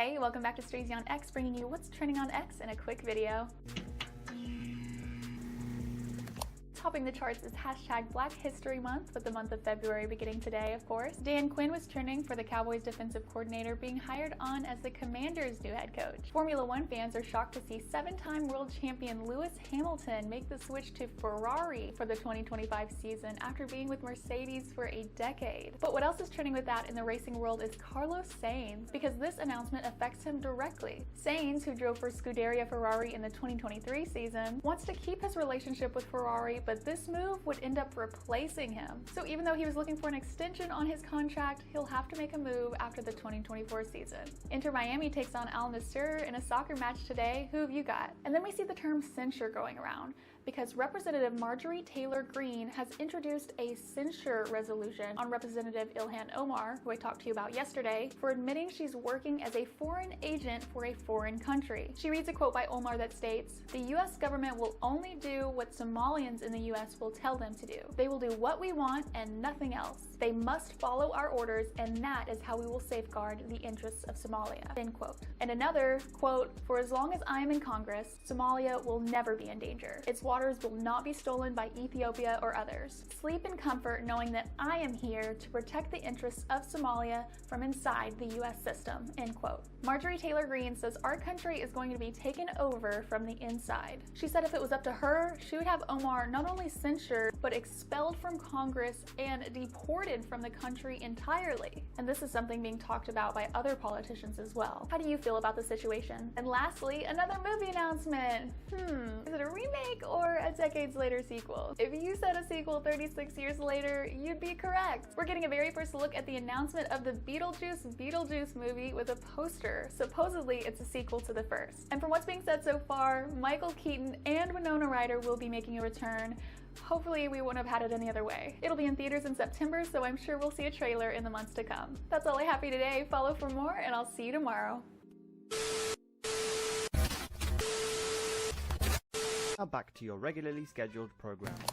Hey, welcome back to STREEZYonX, bringing you what's trending on X in a quick video. Topping the charts is hashtag Black History Month, with the month of February beginning today, of course. Quinn was trending for the Cowboys defensive coordinator being hired on as the Commanders' new head coach. Formula One fans are shocked to see seven-time world champion Lewis Hamilton make the switch to Ferrari for the 2025 season after being with Mercedes for a decade. But what else is trending with that in the racing world is Carlos Sainz, because this announcement affects him directly. Sainz, who drove for Scuderia Ferrari in the 2023 season, wants to keep his relationship with Ferrari, but this move would end up replacing him. So even though he was looking for an extension on his contract, he'll have to make a move after the 2024 season. Inter Miami takes on Al Nassr in a soccer match today. Who have you got? And then we see the term censure going around, because Representative Marjorie Greene has introduced a censure resolution on Representative Ilhan Omar, who I talked to you about yesterday, for admitting she's working as a foreign agent for a foreign country. She reads a quote by Omar that states, "The US government will only do what Somalians in the US will tell them to do. They will do what we want and nothing else. They must follow our orders, and that is how we will safeguard the interests of Somalia." End quote. And another quote, "For as long as I am in Congress, Somalia will never be in danger. Its waters will not be stolen by Ethiopia or others. Sleep in comfort knowing that I am here to protect the interests of Somalia from inside the US system." End quote. Marjorie Greene says our country is going to be taken over from the inside. She said if it was up to her, she would have Omar not only censured, but expelled from Congress and deported from the country entirely. And this is something being talked about by other politicians as well. How do you feel about the situation? And lastly, another movie announcement. Is it a remake or a decades later sequel? If you said a sequel 36 years later, you'd be correct. We're getting a very first look at the announcement of the Beetlejuice movie with a poster. Supposedly, it's a sequel to the first. And from what's being said so far, Michael Keaton and Winona Ryder will be making a return. Hopefully we wouldn't have had it any other way. It'll be in theaters in September, so I'm sure we'll see a trailer in the months to come. That's all I have for you today. Follow for more, and I'll see you tomorrow. Now back to your regularly scheduled program.